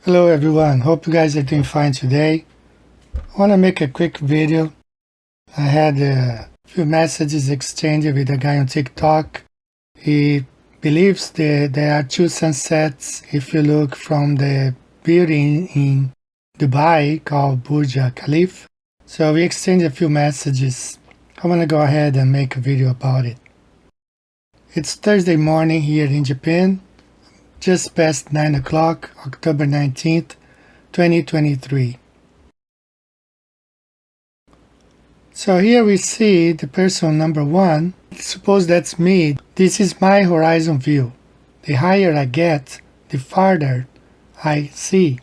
Hello everyone, hope you guys are doing fine today. I want to make a quick video. I had a few messages exchanged with a guy on TikTok. He believes that there are two sunsets if you look from the building in Dubai called Burj Khalifa. So we exchanged a few messages. I want to go ahead and make a video about it. It's Thursday morning here in Japan. Just past 9 o'clock, October 19th, 2023. So here we see the person number 1. Suppose that's me. This is my horizon view. The higher I get, the farther I see.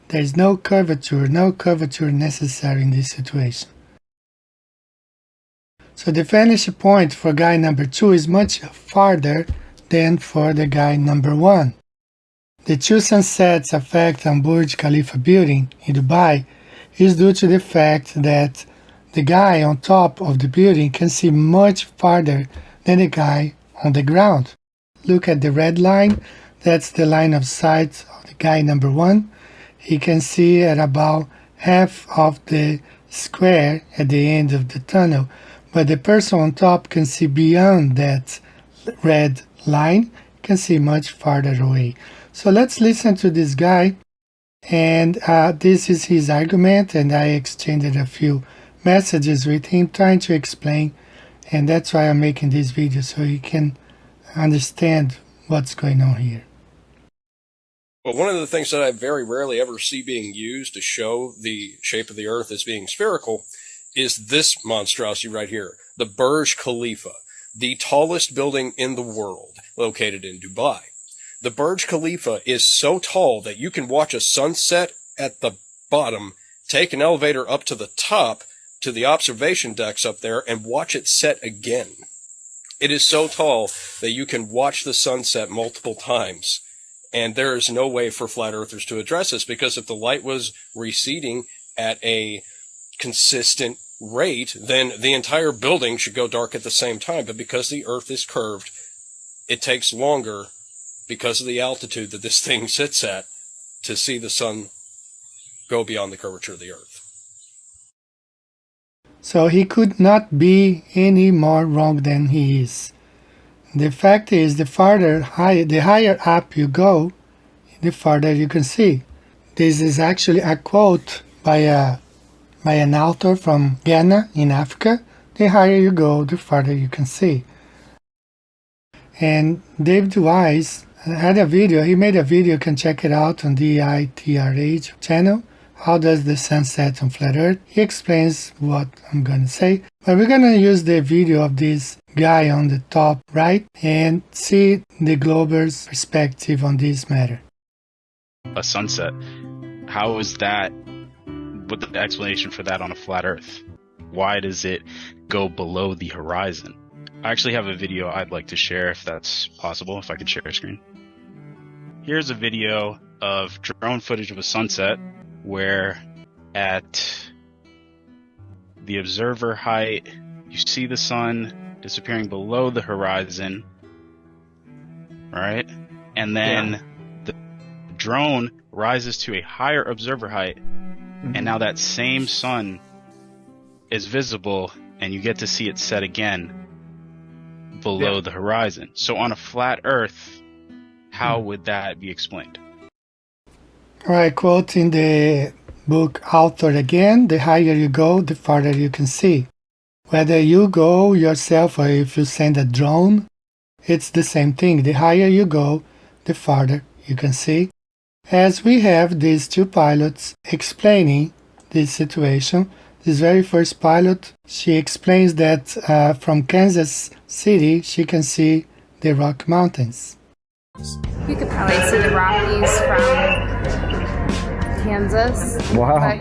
There's no curvature necessary in this situation. So the vanishing point for guy number 2 is much farther than for the guy number 1. The two sunsets effect on Burj Khalifa building in Dubai is due to the fact that the guy on top of the building can see much farther than the guy on the ground. Look at the red line, that's the line of sight of the guy number 1. He can see at about half of the square at the end of the tunnel, but the person on top can see beyond that red line, can see much farther away. So let's listen to this guy, and this is his argument, and I exchanged a few messages with him trying to explain, and that's why I'm making this video, so you can understand what's going on here. Well, one of the things that I very rarely ever see being used to show the shape of the Earth as being spherical is this monstrosity right here, the Burj Khalifa, the tallest building in the world, located in Dubai. The Burj Khalifa is so tall that you can watch a sunset at the bottom, take an elevator up to the top, to the observation decks up there, and watch it set again. It is so tall that you can watch the sunset multiple times. And there is no way for flat earthers to address this, because if the light was receding at a consistent rate, then the entire building should go dark at the same time. But because the earth is curved, it takes longer, because of the altitude that this thing sits at, to see the sun go beyond the curvature of the earth. So he could not be any more wrong than he is. The fact is, the higher up you go, the farther you can see. This is actually a quote by an author from Ghana in Africa. The higher you go, the farther you can see. And David Wise had a video, he made a video, you can check it out on the ITRH channel. How does the sun set on flat earth? He explains what I'm going to say. But we're going to use the video of this guy on the top right and see the glober's perspective on this matter. A sunset. How is that? What's the explanation for that on a flat earth? Why does it go below the horizon? I actually have a video I'd like to share, if that's possible, if I could share a screen. Here's a video of drone footage of a sunset where at the observer height, you see the sun disappearing below the horizon, right? And then the drone rises to a higher observer height, and now that same sun is visible, and you get to see it set again below the horizon. So on a flat earth, how would that be explained? Right, quoting the book author again, the higher you go, the farther you can see. Whether you go yourself or if you send a drone, it's the same thing. The higher you go, the farther you can see. As we have these two pilots explaining this situation, this very first pilot, she explains that from Kansas City, she can see the Rocky Mountains. You could probably see the Rockies from Kansas. Wow.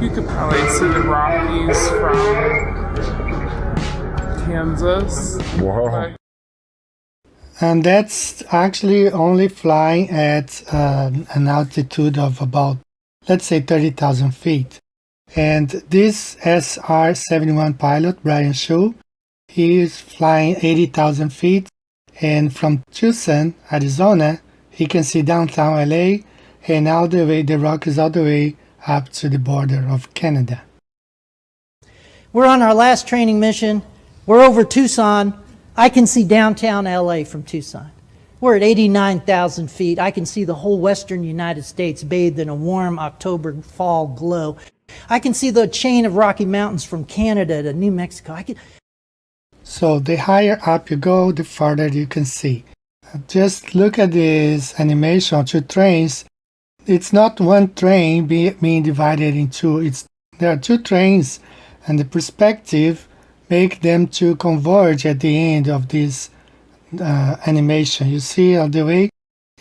You could probably see the Rockies from Kansas. Wow. And that's actually only flying at an altitude of about, let's say, 30,000 feet. And this SR-71 pilot, Brian Shaw, he is flying 80,000 feet. And from Tucson, Arizona, he can see downtown LA and all the way, the rock is all the way up to the border of Canada. We're on our last training mission. We're over Tucson. I can see downtown LA from Tucson. We're at 89,000 feet. I can see the whole western United States bathed in a warm October fall glow. I can see the chain of Rocky Mountains from Canada to New Mexico. So the higher up you go, the farther you can see. Just look at this animation of 2 trains. It's not one train being divided in 2. There are 2 trains, and the perspective make them to converge at the end of this animation. You see all the way?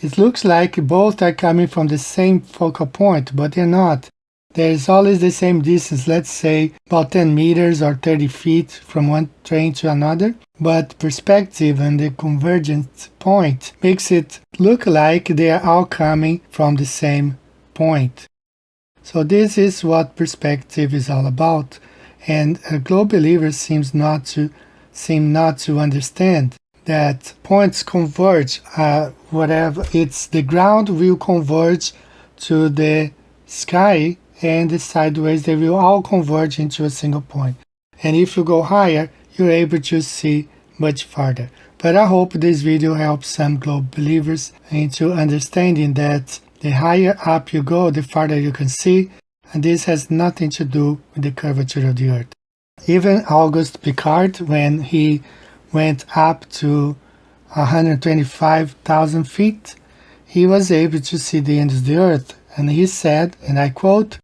It looks like both are coming from the same focal point, but they're not. There is always the same distance, let's say about 10 meters or 30 feet from one train to another, but perspective and the convergence point makes it look like they are all coming from the same point. So this is what perspective is all about, and a globe believer seem not to understand that points converge. Whatever it's, the ground will converge to the sky, and the sideways, they will all converge into a single point. And if you go higher, you're able to see much farther. But I hope this video helps some globe believers into understanding that the higher up you go, the farther you can see, and this has nothing to do with the curvature of the earth. Even Auguste Piccard, when he went up to 125,000 feet, he was able to see the end of the earth, and he said, and I quote,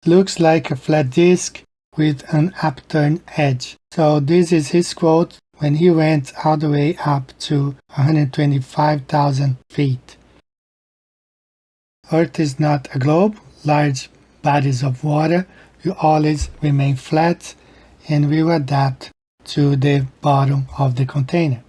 "Looks like a flat disk with an upturned edge." So this is his quote when he went all the way up to 125,000 feet. Earth is not a globe. Large bodies of water will always remain flat and will adapt to the bottom of the container.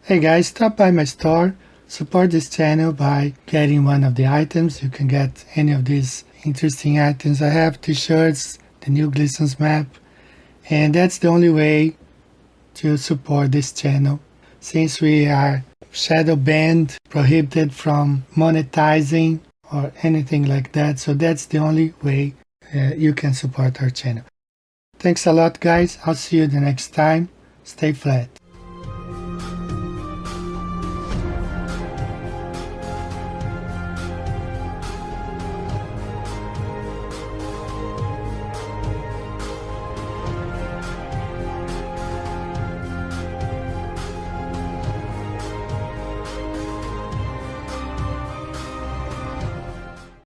Hey guys, stop by my store. Support this channel by getting one of the items. You can get any of these interesting items. I have t-shirts, the new Glistens map, and that's the only way to support this channel, since we are shadow banned, prohibited from monetizing or anything like that. So that's the only way you can support our channel. Thanks a lot guys. I'll see you the next time. Stay flat.